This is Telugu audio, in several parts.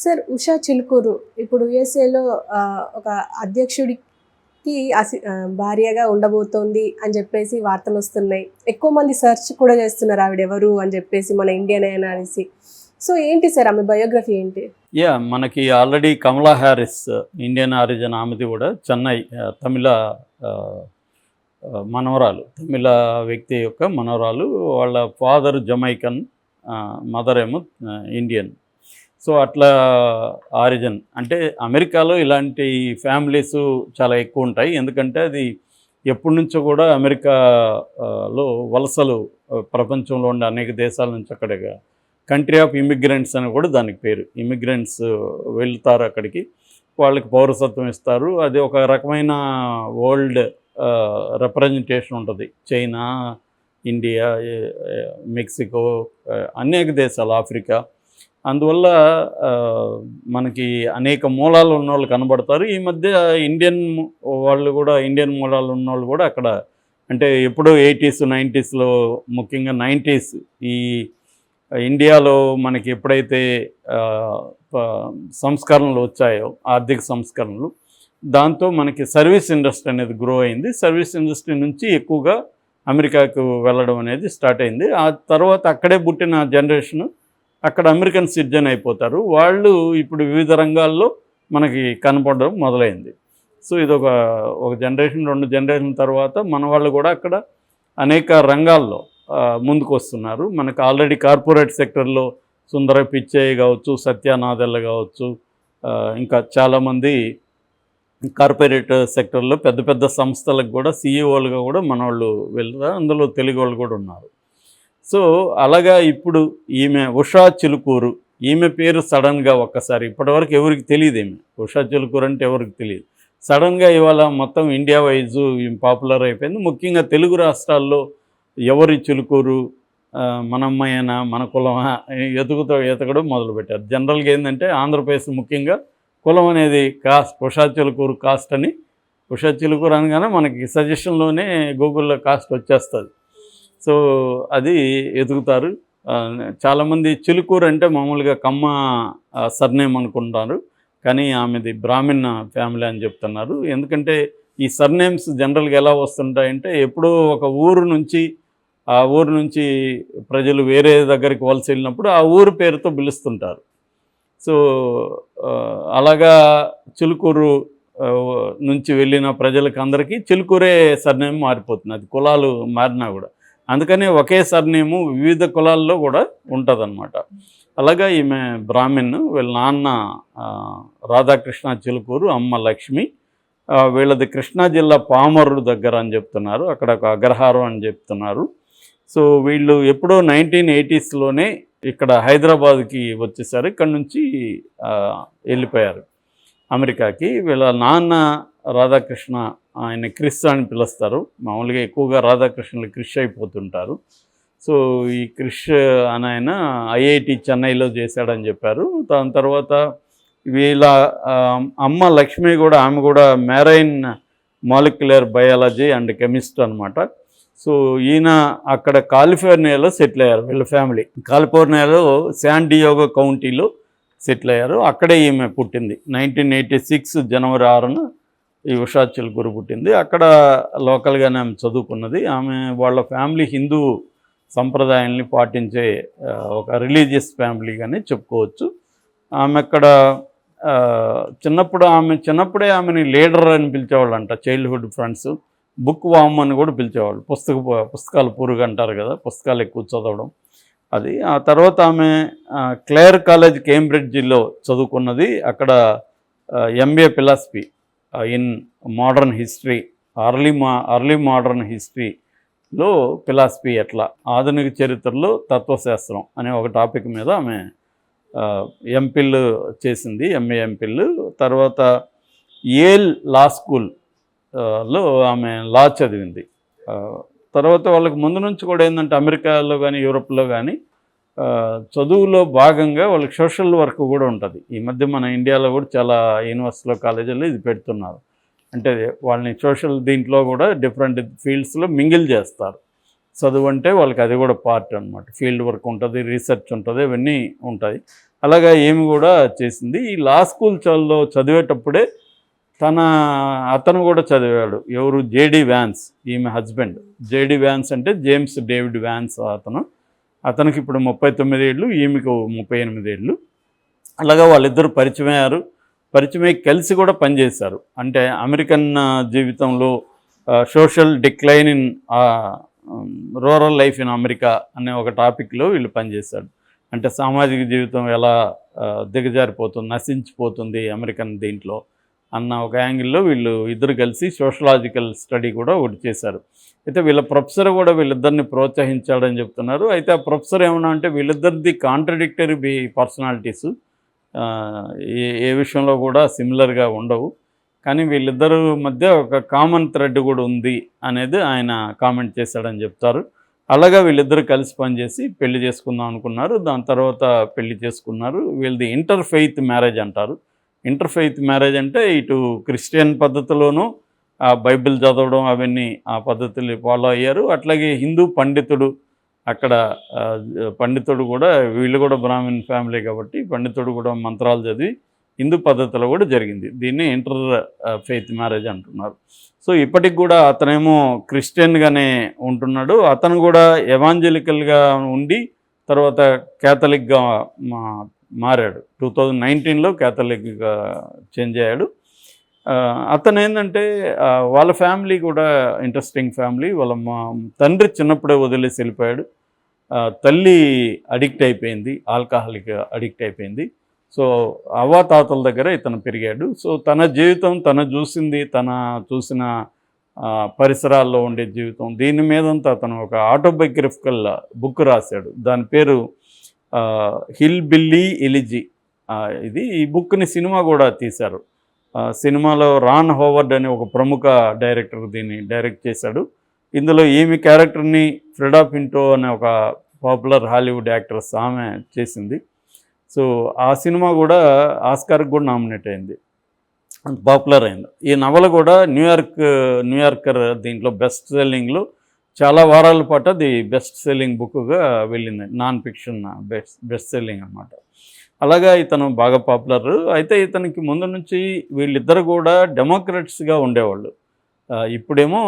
సార్ ఉషా చిలుకూరు ఇప్పుడు యుఎస్ఏలో ఒక అధ్యక్షుడికి భార్యగా ఉండబోతోంది అని చెప్పేసి వార్తలు వస్తున్నాయి. ఎక్కువ మంది సెర్చ్ కూడా చేస్తున్నారు ఆవిడెవరు అని చెప్పేసి మన ఇండియన్ అయినా అనేసి. సో ఏంటి సార్ ఆమె బయోగ్రఫీ ఏంటి? మనకి ఆల్రెడీ కమలా హ్యారిస్ ఇండియన్ ఆరిజిన్, ఆమెది కూడా చెన్నై తమిళ మనవరాలు, తమిళ వ్యక్తి యొక్క మనవరాలు. వాళ్ళ ఫాదర్ జమైకన్, మదర్ ఏమో ఇండియన్. సో అట్లా ఆరిజిన్ అంటే అమెరికాలో ఇలాంటి ఫ్యామిలీస్ చాలా ఎక్కువ ఉంటాయి. ఎందుకంటే అది ఎప్పటి నుంచో కూడా అమెరికాలో వలసలు ప్రపంచంలో ఉండే అనేక దేశాల నుంచి అక్కడికి కంట్రీ ఆఫ్ ఇమిగ్రెంట్స్ అని కూడా దానికి పేరు. ఇమిగ్రెంట్స్ వెళ్తారు అక్కడికి, వాళ్ళకి పౌరసత్వం ఇస్తారు. అది ఒక రకమైన వరల్డ్ రిప్రజెంటేషన్ ఉంటుంది. చైనా, ఇండియా, మెక్సికో, అనేక దేశాలు, ఆఫ్రికా. అందువల్ల మనకి అనేక మూలాలు ఉన్నవాళ్ళు కనబడతారు. ఈ మధ్య ఇండియన్ వాళ్ళు కూడా, ఇండియన్ మూలాలు ఉన్నవాళ్ళు కూడా అక్కడ, అంటే ఎప్పుడో 80s 90sలో, ముఖ్యంగా 90s ఈ ఇండియాలో మనకి ఎప్పుడైతే సంస్కరణలు వచ్చాయో, ఆర్థిక సంస్కరణలు, దాంతో మనకి సర్వీస్ ఇండస్ట్రీ అనేది గ్రో అయింది. సర్వీస్ ఇండస్ట్రీ నుంచి ఎక్కువగా అమెరికాకు వెళ్ళడం అనేది స్టార్ట్ అయింది. ఆ తర్వాత అక్కడే పుట్టిన జనరేషను అక్కడ అమెరికన్ సిటిజన్ అయిపోతారు. వాళ్ళు ఇప్పుడు వివిధ రంగాల్లో మనకి కనపడడం మొదలైంది. సో ఇది ఒక జనరేషన్, 2 జనరేషన్ తర్వాత మన వాళ్ళు కూడా అక్కడ అనేక రంగాల్లో ముందుకు వస్తున్నారు. మనకు ఆల్రెడీ కార్పొరేట్ సెక్టర్లో సుందర పిచ్చయ్య కావచ్చు, సత్యానాదెల్ల కావచ్చు, ఇంకా చాలామంది కార్పొరేట్ సెక్టర్లో పెద్ద పెద్ద సంస్థలకు కూడా సీఈఓలుగా కూడా మన వాళ్ళు వెళ్తారు. అందులో తెలుగు వాళ్ళు కూడా ఉన్నారు. సో అలాగా ఇప్పుడు ఈమె ఉషా చిలుకూరు, ఈమె పేరు సడన్గా ఒక్కసారి, ఇప్పటివరకు ఎవరికి తెలియదు. ఈమె ఉషా చిలుకూరు అంటే ఎవరికి తెలియదు. సడన్గా ఇవాళ మొత్తం ఇండియా వైజు పాపులర్ అయిపోయింది. ముఖ్యంగా తెలుగు రాష్ట్రాల్లో ఎవరి చిలుకూరు, మన అమ్మాయినా, మన కులమా, ఎతకడం మొదలుపెట్టారు. జనరల్గా ఏంటంటే ఆంధ్రప్రదేశ్ ముఖ్యంగా కులం అనేది కాస్ట్, ఉషా చిలుకూరు కాస్ట్ అని, ఉషా చిలుకూరు అనగానే మనకి సజెషన్లోనే గూగుల్లో కాస్ట్ వచ్చేస్తుంది. సో అది ఎదుగుతారు. చాలామంది చిలుకూరు అంటే మామూలుగా కమ్మ సర్నేమ్ అనుకుంటారు, కానీ ఆమెది బ్రాహ్మణ ఫ్యామిలీ అని చెప్తున్నారు. ఎందుకంటే ఈ సర్నేమ్స్ జనరల్గా ఎలా వస్తుంటాయంటే, ఎప్పుడో ఒక ఊరు నుంచి, ఆ ఊరు నుంచి ప్రజలు వేరే దగ్గరికి వలస వెళ్ళినప్పుడు ఆ ఊరు పేరుతో పిలుస్తుంటారు. సో అలాగా చిలుకూరు నుంచి వెళ్ళిన ప్రజలకు అందరికీ చిలుకూరే సర్నేమ్ మారిపోతుంది, అది కులాలు మారినా కూడా. అందుకనే ఒకే సర్నేము వివిధ కులాల్లో కూడా ఉంటుందన్నమాట. అలాగా ఈమె బ్రాహ్మణ్, వీళ్ళ నాన్న రాధాకృష్ణ చిలుకూరు, అమ్మ లక్ష్మి. వీళ్ళది కృష్ణా జిల్లా పామర్రు దగ్గర అని చెప్తున్నారు, అక్కడ ఒక అగ్రహారం అని చెప్తున్నారు. సో వీళ్ళు ఎప్పుడో 1980sలోనే ఇక్కడ హైదరాబాద్కి వచ్చేసారు. ఇక్కడ నుంచి వెళ్ళిపోయారు అమెరికాకి. వీళ్ళ నాన్న రాధాకృష్ణ, ఆయన క్రిస్ అని పిలుస్తారు. మామూలుగా ఎక్కువగా రాధాకృష్ణలు క్రిష్ అయిపోతుంటారు. సో ఈ క్రిష్ అని ఆయన ఐఐటి చెన్నైలో చేశాడని చెప్పారు. దాని తర్వాత వీళ్ళ అమ్మ లక్ష్మి కూడా, ఆమె కూడా marine molecular biology and chemist అనమాట. సో ఈయన అక్కడ కాలిఫోర్నియాలో సెటిల్ అయ్యారు. వీళ్ళ ఫ్యామిలీ కాలిఫోర్నియాలో శాన్ డియోగో కౌంటీలో సెటిల్ అయ్యారు. అక్కడే ఈమె పుట్టింది. 1986 జనవరి 6న ఈ ఉషా చిలుకూరు పుట్టింది. అక్కడ లోకల్గానే ఆమె చదువుకున్నది. ఆమె వాళ్ళ ఫ్యామిలీ హిందూ సంప్రదాయాల్ని పాటించే ఒక రిలీజియస్ ఫ్యామిలీగానే చెప్పుకోవచ్చు. ఆమె అక్కడ చిన్నప్పుడే ఆమెని లీడర్ అని పిలిచేవాళ్ళంట. చైల్డ్హుడ్ ఫ్రెండ్స్, బుక్ వామ్ అని కూడా పిలిచేవాళ్ళు. పుస్తకాలు పురుగు అంటారు కదా, పుస్తకాలు ఎక్కువ చదవడం అది. ఆ తర్వాత ఆమె క్లేర్ కాలేజ్ కేంబ్రిడ్జిలో చదువుకున్నది. అక్కడ MBA philosophy in modern history, early modern హిస్టరీలో ఫిలాసఫీ, ఎట్లా ఆధునిక చరిత్రలో తత్వశాస్త్రం అనే ఒక టాపిక్ మీద ఆమె ఎంఫిల్ చేసింది, ఎంఏ ఎంఫిల్. తర్వాత యేల్ లా స్కూల్లో ఆమె లా చదివింది. తర్వాత వాళ్ళకి ముందు నుంచి కూడా ఏంటంటే అమెరికాలో కానీ యూరోప్లో కానీ చదువులో భాగంగా వాళ్ళకి సోషల్ వర్క్ కూడా ఉంటుంది. ఈ మధ్య మన ఇండియాలో కూడా చాలా యూనివర్సిటీలో, కాలేజీల్లో ఇది పెడుతున్నారు. అంటే వాళ్ళని సోషల్ దీంట్లో కూడా డిఫరెంట్ ఫీల్డ్స్లో మింగిల్ చేస్తారు. చదువు అంటే వాళ్ళకి అది కూడా పార్ట్ అనమాట. ఫీల్డ్ వర్క్ ఉంటుంది, రీసెర్చ్ ఉంటుంది, ఇవన్నీ ఉంటాయి. అలాగా ఏమి కూడా చేసింది. ఈ లా స్కూల్ చదివేటప్పుడే అతను కూడా చదివాడు. ఎవరు? జేడి వ్యాన్స్, ఈమె హస్బెండ్. జేడి వ్యాన్స్ అంటే జేమ్స్ డేవిడ్ వ్యాన్స్ అతనికి ఇప్పుడు 39 ఏళ్ళు, ఈమెకు 38 ఏళ్ళు. అలాగా వాళ్ళిద్దరూ పరిచయమై కలిసి కూడా పనిచేశారు. అంటే అమెరికన్ జీవితంలో social decline in rural life in America అనే ఒక టాపిక్లో వీళ్ళు పనిచేశారు. అంటే సామాజిక జీవితం ఎలా దిగజారిపోతుంది, నశించిపోతుంది అమెరికన్ దీంట్లో అన్న ఒక యాంగిల్లో వీళ్ళు ఇద్దరు కలిసి సోషలాజికల్ స్టడీ కూడా ఒకటి చేశారు. అయితే వీళ్ళ ప్రొఫెసర్ కూడా వీళ్ళిద్దరిని ప్రోత్సహించాడని చెప్తున్నారు. అయితే ఆ ప్రొఫెసర్ ఏమన్నా అంటే వీళ్ళిద్దరిది కాంట్రడిక్టరీ పర్సనాలిటీసు, ఏ విషయంలో కూడా సిమిలర్గా ఉండవు, కానీ వీళ్ళిద్దరు మధ్య ఒక కామన్ థ్రెడ్ కూడా ఉంది అనేది ఆయన కామెంట్ చేశాడని చెప్తారు. అలాగా వీళ్ళిద్దరు కలిసి పనిచేసి పెళ్లి చేసుకుందాం అనుకున్నారు. దాని తర్వాత పెళ్లి చేసుకున్నారు. వీళ్ళది ఇంటర్ ఫెయిత్ మ్యారేజ్ అంటారు. ఇంటర్ ఫెయిత్ మ్యారేజ్ అంటే ఇటు క్రిస్టియన్ పద్ధతిలోనూ బైబిల్ చదవడం అవన్నీ ఆ పద్ధతులు ఫాలో అయ్యారు. అట్లాగే హిందూ పండితుడు అక్కడ పండితుడు కూడా, వీళ్ళు కూడా బ్రాహ్మణ్ ఫ్యామిలీ కాబట్టి పండితుడు కూడా మంత్రాలు చదివి హిందూ పద్ధతిలో కూడా జరిగింది. దీన్ని ఇంటర్ ఫెయిత్ మ్యారేజ్ అంటున్నారు. సో ఇప్పటికి కూడా అతనేమో క్రిస్టియన్గానే ఉంటున్నాడు. అతను కూడా ఎవాంజలికల్గా ఉండి తర్వాత క్యాథలిక్గా మారాడు. 2019లో క్యాథలిక్గా చేంజ్ అయ్యాడు. అతను ఏంటంటే వాళ్ళ ఫ్యామిలీ కూడా ఇంట్రెస్టింగ్ ఫ్యామిలీ. వాళ్ళ తండ్రి చిన్నప్పుడే వదిలేసి వెళ్ళిపోయాడు. తల్లి అడిక్ట్ అయిపోయింది, ఆల్కహాలిక్ అడిక్ట్ అయిపోయింది. సో అవ్వాతాతల దగ్గర ఇతను పెరిగాడు. సో తన జీవితం, చూసిన పరిసరాల్లో ఉండే జీవితం, దీని మీదంతా అతను ఒక ఆటోబయోగ్రఫికల్ బుక్ రాశాడు. దాని పేరు హిల్ బిల్లీ ఎలిజీ. ఈ బుక్ని సినిమా కూడా తీశారు. సినిమాలో రాన్ హోవర్డ్ అనే ఒక ప్రముఖ డైరెక్టర్ దీన్ని డైరెక్ట్ చేశాడు. ఇందులో ఈమె క్యారెక్టర్ని ఫ్రెడా పింటో అనే ఒక పాపులర్ హాలీవుడ్ యాక్ట్రెస్ ఆమె చేసింది. సో ఆ సినిమా కూడా ఆస్కార్కి కూడా నామినేట్ అయింది, అంత పాపులర్ అయింది. ఈ నవల కూడా న్యూయార్కర్ దీంట్లో బెస్ట్ సెల్లింగ్లో చాలా వారాల పాటు అది బెస్ట్ సెల్లింగ్ బుక్గా వెళ్ళింది. నాన్ ఫిక్షన్ బెస్ట్ సెల్లింగ్ అన్నమాట. అలాగా ఇతను బాగా పాపులర్. అయితే ఇతనికి ముందు నుంచి వీళ్ళిద్దరు కూడా డెమోక్రాట్స్గా ఉండేవాళ్ళు. ఇప్పుడేమో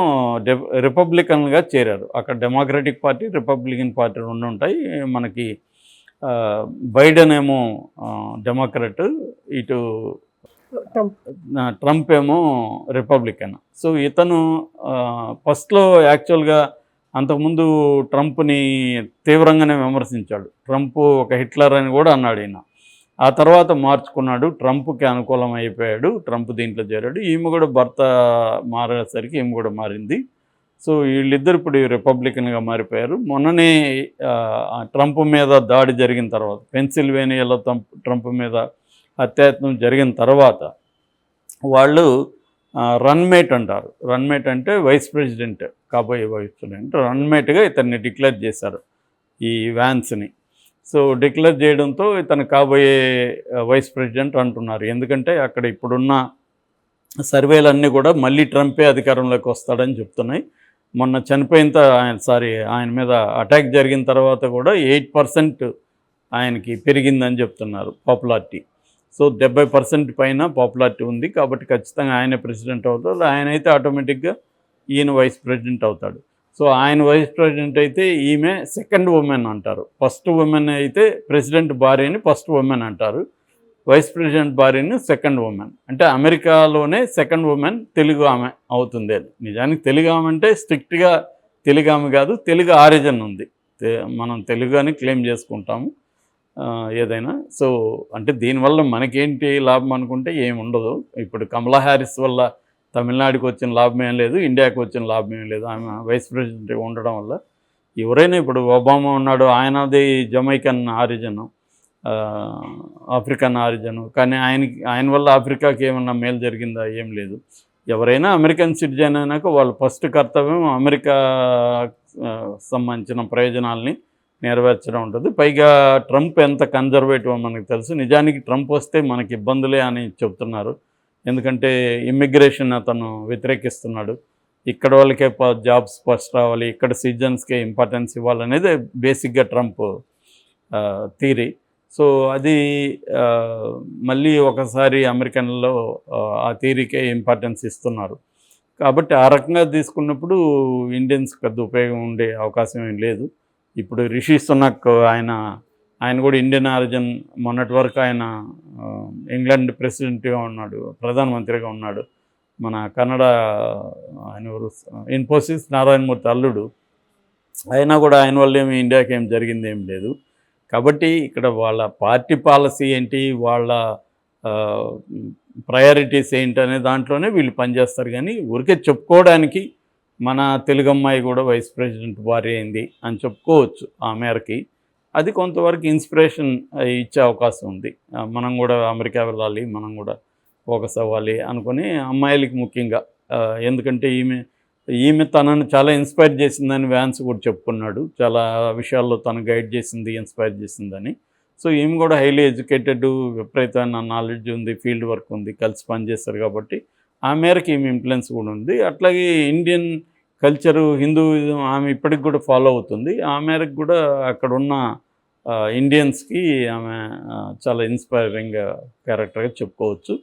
రిపబ్లికన్గా చేరారు. అక్కడ డెమోక్రటిక్ పార్టీ, రిపబ్లికన్ పార్టీ రెండు ఉంటాయి. మనకి బైడెన్ ఏమో డెమోక్రట్, ఇటు ట్రంప్ ఏమో రిపబ్లికన్. సో ఇతను ఫస్ట్లో యాక్చువల్గా అంతకుముందు ట్రంప్ని తీవ్రంగానే విమర్శించాడు. ట్రంప్ ఒక హిట్లర్ అని కూడా అన్నాడు ఈయన. ఆ తర్వాత మార్చుకున్నాడు, ట్రంప్కి అనుకూలం అయిపోయాడు, ట్రంప్ దీంట్లో చేరాడు. ఈమె కూడా భర్త మారేసరికి ఈమె కూడా మారింది. సో వీళ్ళిద్దరు ఇప్పుడు రిపబ్లికన్గా మారిపోయారు. మొన్ననే ట్రంప్ మీద దాడి జరిగిన తర్వాత, పెన్సిల్వేనియాలో ట్రంప్ మీద అత్యాయత్నం జరిగిన తర్వాత వాళ్ళు రన్మేట్ అంటారు. రన్మేట్ అంటే వైస్ ప్రెసిడెంట్, కాబోయే వైస్ ప్రెసిడెంట్ రన్మేట్గా ఇతన్ని డిక్లేర్ చేశారు, ఈ వ్యాన్స్ని. సో డిక్లేర్ చేయడంతో ఇతను కాబోయే వైస్ ప్రెసిడెంట్ అంటున్నారు. ఎందుకంటే అక్కడ ఇప్పుడున్న సర్వేలన్నీ కూడా మళ్ళీ ట్రంపే అధికారంలోకి వస్తాడని చెప్తున్నాయి. మొన్న చనిపోయిన ఆయన మీద అటాక్ జరిగిన తర్వాత కూడా 8% ఆయనకి పెరిగిందని చెప్తున్నారు పాపులారిటీ. సో 70% పైన పాపులారిటీ ఉంది. కాబట్టి ఖచ్చితంగా ఆయనే ప్రెసిడెంట్ అవుతాడు. ఆయన అయితే ఆటోమేటిక్గా ఈయన వైస్ ప్రెసిడెంట్ అవుతాడు. సో ఆయన వైస్ ప్రెసిడెంట్ అయితే ఈమె సెకండ్ ఉమెన్ అంటారు. ఫస్ట్ ఉమెన్ అయితే ప్రెసిడెంట్ భార్యని ఫస్ట్ ఉమెన్ అంటారు, వైస్ ప్రెసిడెంట్ భార్యని సెకండ్ ఉమెన్. అంటే అమెరికాలోనే సెకండ్ ఉమెన్ తెలుగు ఆమె అవుతుంది. అది నిజానికి తెలుగు ఆమె అంటే స్ట్రిక్ట్గా తెలుగు ఆమె కాదు, తెలుగు ఆరిజిన్ ఉంది. మనం తెలుగు అని క్లెయిమ్ చేసుకుంటాము ఏదైనా. సో అంటే దీనివల్ల మనకేంటి లాభం అనుకుంటే ఏమి ఉండదు. ఇప్పుడు కమలా హ్యారిస్ వల్ల తమిళనాడుకి వచ్చిన లాభం ఏం లేదు, ఇండియాకి వచ్చిన లాభం ఏం లేదు ఆమె వైస్ ప్రెసిడెంట్ ఉండడం వల్ల. ఎవరైనా ఇప్పుడు ఒబామా ఉన్నాడు, ఆయనది జమైకన్ ఆరిజిన్, ఆఫ్రికన్ ఆరిజిన్, కానీ ఆయన వల్ల ఆఫ్రికాకి ఏమన్నా మేలు జరిగిందా? ఏం లేదు. ఎవరైనా అమెరికన్ సిటిజన్ అయినాక వాళ్ళ ఫస్ట్ కర్తవ్యం అమెరికా సంబంధించిన ప్రయోజనాల్ని నెరవేర్చడం ఉంటుంది. పైగా ట్రంప్ ఎంత కన్జర్వేటివ్ మనకు తెలుసు. నిజానికి ట్రంప్ వస్తే మనకి ఇబ్బందులే అని చెప్తున్నారు. ఎందుకంటే ఇమ్మిగ్రేషన్ అతను వ్యతిరేకిస్తున్నాడు. ఇక్కడ వాళ్ళకే జాబ్స్ ఫస్ట్ రావాలి, ఇక్కడ సిటిజన్స్కే ఇంపార్టెన్స్ ఇవ్వాలనేది బేసిక్గా ట్రంప్ థీరీ. సో అది ఆ, మళ్ళీ ఒకసారి అమెరికన్లో ఆ థియరీకే ఇంపార్టెన్స్ ఇస్తున్నారు. కాబట్టి ఆ రకంగా తీసుకున్నప్పుడు ఇండియన్స్‌కి పెద్ద ఉపయోగం ఉండే అవకాశం ఏం లేదు. ఇప్పుడు రిషి సునక్ ఆయన కూడా ఇండియన్ ఆరిజిన్. మొన్నటి వరకు ఆయన ఇంగ్లాండ్ ప్రెసిడెంట్‌గా ఉన్నాడు. ప్రధానమంత్రిగా ఉన్నాడు. మన కన్నడ ఆయన ఎవరు ఇన్ఫోసిస్ నారాయణమూర్తి అల్లుడు. అయినా కూడా ఆయన వల్ల ఏమి ఇండియాకి ఏం జరిగింది ఏం లేదు. కాబట్టి ఇక్కడ వాళ్ళ పార్టీ పాలసీ ఏంటి, వాళ్ళ ప్రయారిటీస్ ఏంటి అనే దాంట్లోనే వీళ్ళు పనిచేస్తారు. కానీ ఊరికే చెప్పుకోవడానికి మన తెలుగు అమ్మాయి కూడా వైస్ ప్రెసిడెంట్ భార్య అయింది అని చెప్పుకోవచ్చు ఆ మేరకి. అది కొంతవరకు ఇన్స్పిరేషన్ ఇచ్చే అవకాశం ఉంది. మనం కూడా అమెరికా వెళ్ళాలి, మనం కూడా ఫోకస్ అవ్వాలి అనుకుని అమ్మాయిలకి ముఖ్యంగా. ఎందుకంటే ఈమె తనను చాలా ఇన్స్పైర్ చేసిందని వ్యాన్స్ కూడా చెప్పుకున్నాడు. చాలా విషయాల్లో తను గైడ్ చేసింది, ఇన్స్పైర్ చేసిందని. సో ఈమె కూడా హైలీ ఎడ్యుకేటెడ్, విపరీతమైన నాలెడ్జ్ ఉంది, ఫీల్డ్ వర్క్ ఉంది, కలిసి పనిచేస్తారు కాబట్టి ఆ మేరకు ఈమె ఇన్ఫ్లుయెన్స్ కూడా ఉంది. అట్లాగే ఇండియన్ కల్చరు, హిందూయిజం ఆమె ఇప్పటికి కూడా ఫాలో అవుతుంది. ఆ మేరకు కూడా అక్కడున్న ఇండియన్స్కి ఆమె చాలా ఇన్స్పైరింగ్ క్యారెక్టర్గా చెప్పుకోవచ్చు.